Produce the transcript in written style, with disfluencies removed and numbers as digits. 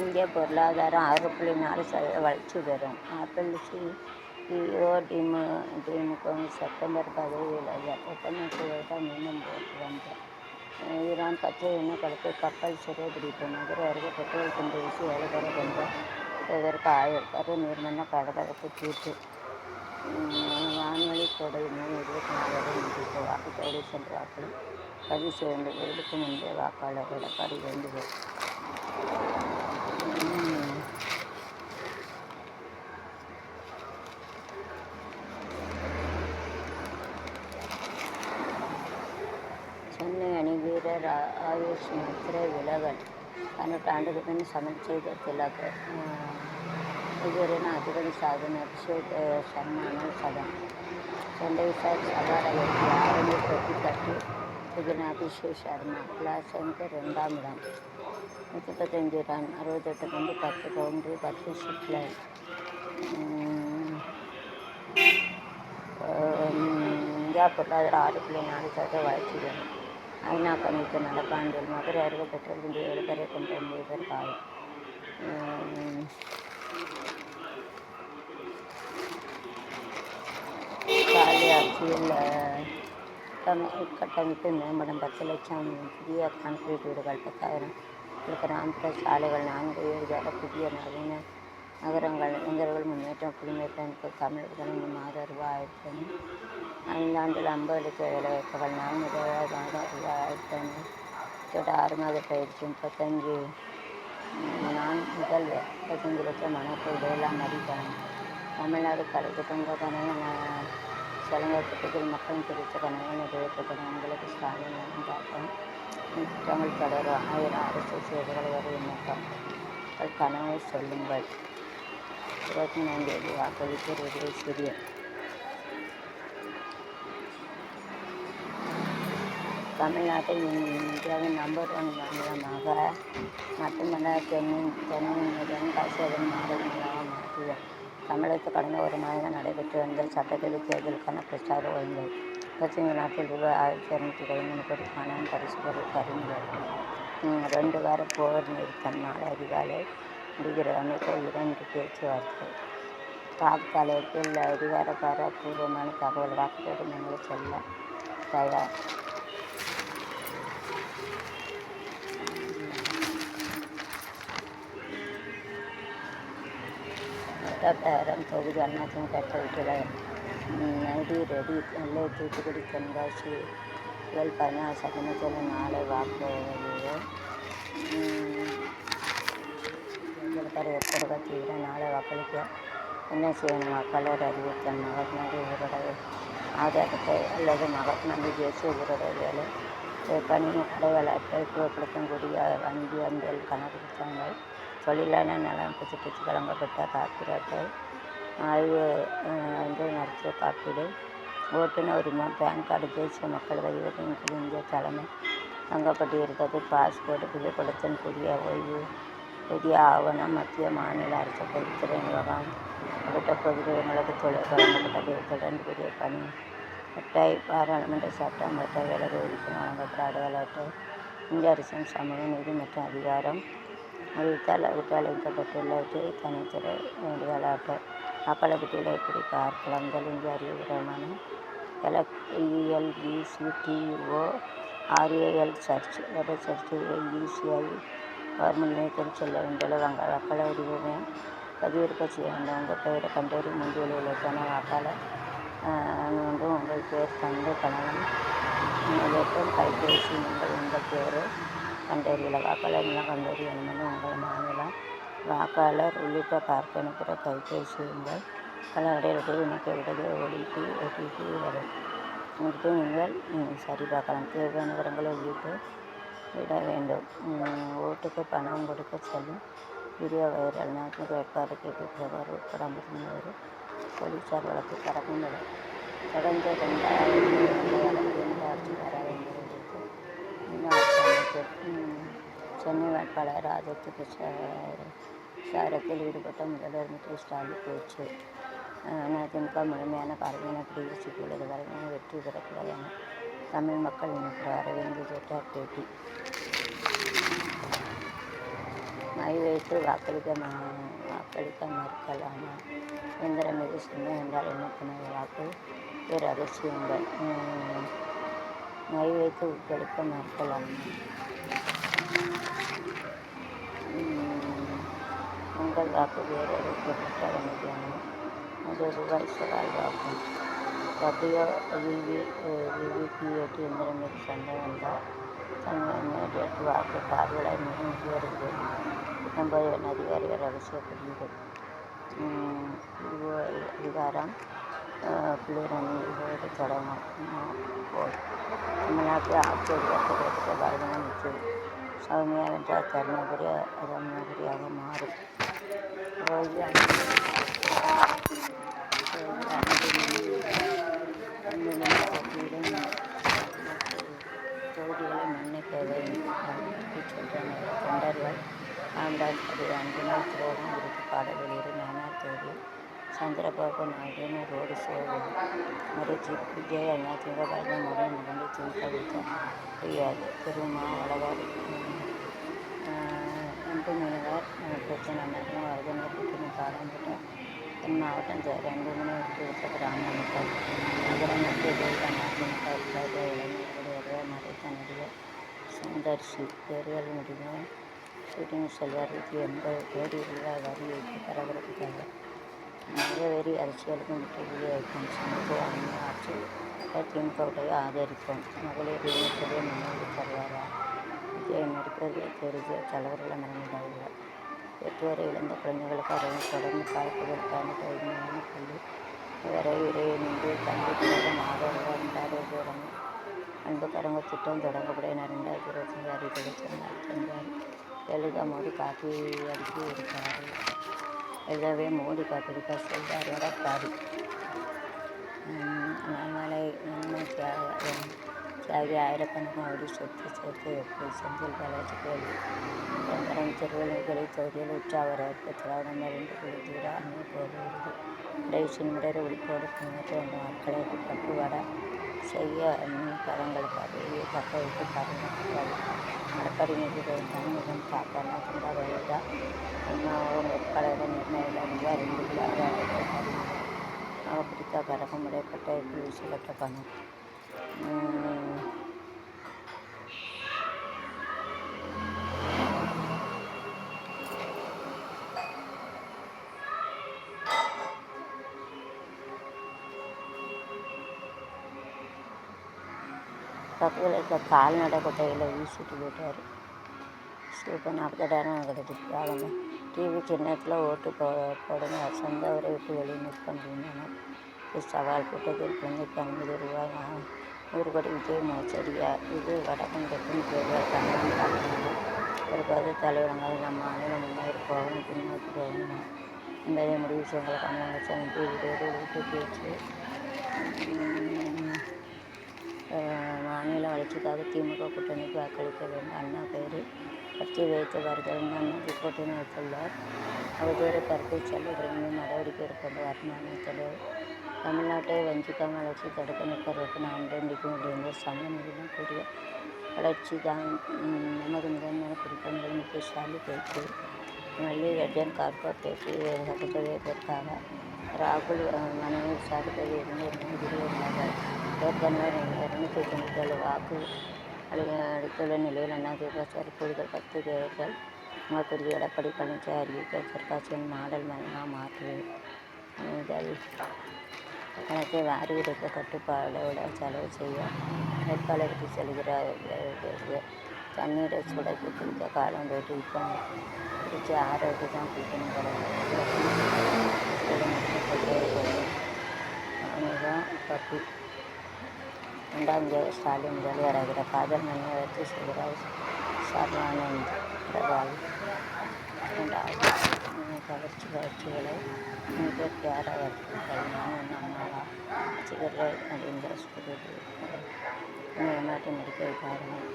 இந்திய பொருளாதாரம் 6.4% வளர்ச்சி பெறும். Apple CEO dim cook September பதவியில் விலகினார். ஒப்பந்தத்தை எதிர்க்க மீண்டும் போட்டி வந்தார். ஈரான் கச்சா எண்ணெய் கடத்தல் கப்பல் சிறைபிடிப்பு. மதுரை அருகே பெட்ரோல் குண்டு வீசி 7 பேரை கொன்ற இதற்கு ஆயுள் தடை நீதிமன்ற பரபரப்பு தீர்ப்பு. வான்வழி கொடை மே 24 வரை நீடிப்பு. வாக்குச்சாவடி சென்று வாக்களி பதிவு செய்ய வேண்டும். தேர்தலுக்கு முந்தைய வாக்காளர் எடப்பாடி வேண்டுகோள். சென்னை அணி வீரர் ஆயுஷ் மித்ரே விலகல். 18 ஆண்டுக்கு பின் சமன் செய்த திலக். இதுவரையான அதிபதி சாதனை. அபிஷேக் சர்மானால் சதம். சென்னை சபாரகத்தில் ஆரம்பி தொட்டி தட்டி தூக்கின அபிஷேக் சர்மா. கிளாசனுக்கு 2ஆம் இடம். 115 ரன், 68 பந்து, 10 பவுண்டரி, 10 சிக்ஸர். இந்தியா பொருளாதாரம் 6.4% வளர்ச்சி பெறும். ஐநா கணிப்பு நடப்பாண்டில் மதுரை அருகே பெட்ரோல் குண்டு 7 பேரை கொன்ற 9 பேர் காயம். ஸ்டாலின் ஆட்சியில் உட்கட்டமைப்பு மேம்படும். 10 லட்சம் புதிய கான்கிரீட் வீடுகள், 10,000 கிராமப்புற சாலைகள், 4 ஏரியால புதிய நவீன நகரங்கள், இளைஞர்கள் முன்னேற்றம், குடிமக்களுக்கு தமிழகத்தில் இந்த மாத ரூபாய் 1,500. 5 ஆண்டில் 50 லட்சம் வேலைவாய்ப்புகள். 4 மாதம் ரூபாய் 1,500. 6 மாத பயிற்சி. 35 முதல் 35 லட்சம் மனக்குள் வேளாண் அடிப்படை. தமிழ்நாடு கலைக்கு தொங்க கனவு சலங்கை திட்டத்தில் மக்களின் குறித்த கனவுகள் நிறைவேற்றப்படும். உங்களுக்கு ஸ்டாலின் தாக்கம். திட்டங்கள் தொடரும். 1000 அரசு சேவைகள் வரை விண்ணப்பம். கனவை சொல்லுங்கள். 24ஆம் தேதி வாக்களிப்பு. உதவி சிறியன். தமிழ்நாட்டை இந்தியாவின் நம்பர் 1 மாநிலமாக மட்டுமல்ல தென்னிந்தியாவின் காசியதன் மாநிலமாக மாற்றுவோம். தமிழகத்தில் கடந்த ஒரு மாதம் நடைபெற்று வந்த சட்டசபை தேர்தலுக்கான பிரச்சார ஒழுங்கல். பசுமை நாட்டில் ரூபாய் 1,213 கோடி பணம் பரிசு பொருள் பறிமுதல். 2 வார போர் நிறுத்தம் நாளை அதிகாலை முடிகிறது. அமைக்க 2 பேச்சுவார்த்தை. பாக் தலைப்பில் அதிகாரப்பூர்வமான தகவல். வாக்குப்பதிவு நீங்கள் செல்ல தயார். பேரம் தொகுதி அதிமுக கைவிட்டல. நடி ரெடி. நெல்லை, தூத்துக்குடி, தென்காசி 16 சட்டமன்ற நாளை வாக்குப்பதிவு. ஒப்படைக்க தீவிரம். நாளை வாக்களிக்க என்ன செய்யணும்? வாக்காளர் அறிவித்தல். மகாத்மாண்டி ஊரடங்கு ஆதார் அட்டை அல்லது மகாத்மாண்டி தேசிய ஊரடங்கு பணி அடையாள அட்டை, புகைப்படக்கூடிய வங்கி அஞ்சல் கணக்கு புத்தகங்கள், தொழிலாளர் நலனுக்கு திட்டத்துக்கு வழங்கப்பட்ட காப்பீடு அட்டை, ஆய்வு மருத்துவ காப்பீடு, ஓட்டுநர் உரிமம், பேன் கார்டு, தேசிய மக்கள் வரி கீழ் இந்திய தலைமை வழங்கப்பட்டிருக்கிறது. பாஸ்போர்ட், புகைப்படத்தின் புதிய ஆவணம். மத்திய மாநில அரசு பொதுத்துறை நிர்வாகம் உள்ளிட்ட பொதுநிறுவனங்களுக்கு தொழில் வழங்கப்பட்டது. தொடர்ந்து புதிய பணி அட்டை, பாராளுமன்ற சட்டம் அட்டை, வேலை உறுப்பினர் வழங்கப்பட்ட அடையாள அட்டை, இந்திய அரசின் சமூக நீதி மற்றும் அதிகாரம் அறிவிக்கப்பட்டுள்ள தனித்துறை அடையாள அட்டை. வாக்காளர் பட்டியலை எப்படி பார்க்கலாம்? முதல் இந்திய அறிவுபூர்வமான ELBCTORAL search web search ECI government நிலையத்தில் செல்ல வேண்டியுள்ள வாக்காளர் உரிமையை பதிவிறக்க செய்ய வேண்டும். உங்கள் பெயரை கண்டறி முன்பில் உள்ளதான வாக்காளர் வேண்டும். உங்கள் பெயர், தந்தை, கணவன், மற்றும் கைபேசி நீங்கள் உங்கள் பெயரை கண்டறியல. வாக்காளர் நிலம் கண்டறி என்பது உங்கள் மாநிலம், வாக்காளர் உள்ளிட்ட பார்க்கணுகிற கைபேசி எண்கள் கலவடைகளை இணைக்க விடுது. OTP வரும். உங்களுக்கு நீங்கள் சரிபார்க்கலாம். தேவையான விவரங்களை விட வேண்டும். ஓட்டுக்கு பணம் கொடுக்க செல்லும் வீடியோ வைரல். நாட்டின் வேட்பாளர் கேட்டுக்கொண்டவர் உட்பட 53 போலீசார் வழக்கு பரப்புகிறது. தொடர்ந்து 2000 ஆட்சி வர வேண்டும் என்று ஆட்சி அமைச்சர். சென்னை வேட்பாளர் ஆதரித்து பிரச்சாரத்தில் ஈடுபட்ட முதல்வர் மு.க. ஸ்டாலின் பேச்சு. அதிமுக முழுமையான பார்வையின பிடியில் சிக்கியுள்ளது. வரையான வெற்றி பெறக்கூடாது என தமிழ் மக்கள் நினைக்கிறார். அரவிந்த் ஜெட்டார் பேட்டி. மை வைத்து வாக்களிக்க மறுக்கலாமா? இயந்திரம் மீது சின்ன என்றால் என்ன பண்ண வாக்கு ரகசியங்கள். மை வைத்து வாக்களிக்க மறுக்கலாமா? உங்கள் வாக்கு வேறொருக்கு பெற்ற வணிகமும் ₹1 சவால் வாக்கும். விவிபிஏடி இயந்திரம் மீது சண்டை வந்தால் இம்மீடியட் வாக்கு பார்வையாளர் முதியோருக்கு 19 என அதிகாரிகள் ரகசிய பதிவுகள். அதிகாரம் புள்ளிரணி இதோடு தொடங்கும் போல் தமிழ்நாட்டில் ஆட்சி அதிகாரத்தை பாரதம் நிச்சயம் சௌமியா வென்றால் தருமபுரியாக மாறும். தொகுதிகளை மன்னிப்பதை சென்றனர் தொண்டர்கள். ராம்தாஸ் அன்புநாள் துரோகம் குறித்து பாடல் வெளியீடு. நானார் தொகுதியில் சந்திரபாபு நாயுடு ரோடு ஷோ மறுச்சி. விஜய் அதிமுக பாரத மோடியை நடந்து திமுக வைக்க முடியாது. திருமா வளவாடு அன்பு மீனவர் பிரச்சனை நடக்கும். வருதனர் கூட்டணி பாடம் போட்டார். தென் மாவட்டம் 2 மணி விட்டு கிராம மக்கள் நகரம் மத்திய தேர்தல் அதிமுக இருக்காத இளைஞர்களுடைய மறைத்த நடிகர் சுந்தர்சி தேர்தல் முடிவு ஷூட்டிங் செல்வார். 180 கோடி ரூபாய் வரி வைத்து பரபரப்புக்காக மதவெறி அரசியலுக்கு முற்றுப்புள்ளி வைக்கும். சமூக அண்மை ஆட்சி திமுகவுடைய ஆதரிப்போம். மகளிர் உரிமைத்தொகை மனு தருவாரா? விஜய் நடிப்பதில் தெரிஞ்ச தலைவர்களை மறந்துவிடாதீர்கள். பெற்றோரை இழந்த குழந்தைகளுக்கு அதை தொடர்ந்து பார்ப்பதற்கான தகுதியான பள்ளி வரை நின்று கல்வித்துறையிடம் ஆதரவு அன்புக்கரங்க திட்டம் தொடங்கப்பட 2025 அறிக்கை சொன்னார். எழுத மோடி காப்பி அடித்து இருக்காரு. எழுதவே மோடி காப்பி அடிக்க சொல்வார். எடப்பாடி நன்மை தியாகி ஆயிரக்கணக்கான கோடி சொத்து சேர்த்து எப்படி செந்தில் பாலாஜி கேள்வி. திருவள்ளுவர் தொகுதியில் உற்சாகரேற்பு. திராவிடம் அறிந்து கொடுத்துவிட அன்னை போடுகிறது. கடைசி நிமிட விழிப்போடு முன்னேற்ற வேண்டும். மக்களை பட்டுவாடா செய்ய பதங்களுக்காக தக்க வைத்து பாதுகாக்கிறார். எடப்பாடி மீது தமிழகம் தாக்கான துண்டாக உங்கள் வேட்பாளரை நிர்ணயிக்க 2 கிலோ பிடித்த கழகம் முறைப்பட்ட வீசப்பட்ட பணம். பக்கத்தில் இருக்க கால்நடை கொட்டையில் வீசிட்டு போயிட்டார். சூப்பர் 40,000 கிடைச்சிட்டு டிவி சின்னத்தில் ஓட்டு போடுங்க. சொந்த ஊரை விட்டு வெளியே நிற்க முடியுமா? சவால். கூட்டத்தில் குழந்தைக்கு ₹50 100 கோடி விஜய் மோசடியா? இது வடக்கும் தெற்கும் தேர்தல் தமிழகம் பார்க்கணும். ஒரு பொது தலைவரங்கள் நம் மாநிலம் முன்னேறி போகணும் பின்னோக்கி போகணும் என்பதை முடிவு செய்யுங்கள். கமலஹாசன் வீடியோடு வீட்டு பேச்சு. மாநில வளர்ச்சிக்காக திமுக கூட்டணிக்கு வாக்களிக்க வேண்டும். அண்ணா பெயரை கட்சி வைத்து வருகிறது. அண்ணா கூட்டணி வைத்துள்ளார். அவதூறு கருத்தை சொல்லுகிறவங்க நடவடிக்கை எடுக்க வருமான தலைவர். தமிழ்நாட்டை வஞ்சிக்காமல் வளர்ச்சி தடுக்க நிற்பதற்கு நாம் வேண்டிக்க முடியும். சமநிலையுடன் கூடிய வளர்ச்சி தான் நமது முதன்மையான குறிப்பு. முதலமைச்சர் ஸ்டாலின் பேச்சு. மல்லிகார்ஜுன் கார்போர் பேச்சு சட்டசபையதற்காக ராகுல் மனைவி விசாரிப்பதில் இருந்து நீதிபதியாக ஏற்கனவே 297 வாக்கு அளித்துள்ள நிலையில் அதிமுக கூடுதல் 10 தேர்தல் வாக்குறுதி. எடப்பாடி பழனிசாமி அறிவிக்க தெற்காசியின் மாடல் மையமாக மாற்றுதல். பணத்தை வாரி இறைக்க கட்டுப்பாடோட செலவு செய்ய வேட்பாளருக்கு செல்கிறார். தண்ணீரை சுடைக்கு குடிக்க காலம் போயிட்டு இப்போ குடிச்சு ஆரோக்கிய தான் குடிக்கணும் பப்பி. 2 ஸ்டாலின் முதல்வராகிற காதல் மணியை வச்சு செய்கிறார் சர்வானந்த் பிரபால். 2வது கவர்ச்சிகளை மிக கேராக நானும் அம்மாவா வச்சுக்கிறேன் அப்படின்ற ஏமாற்றி முடிக்க காரணம்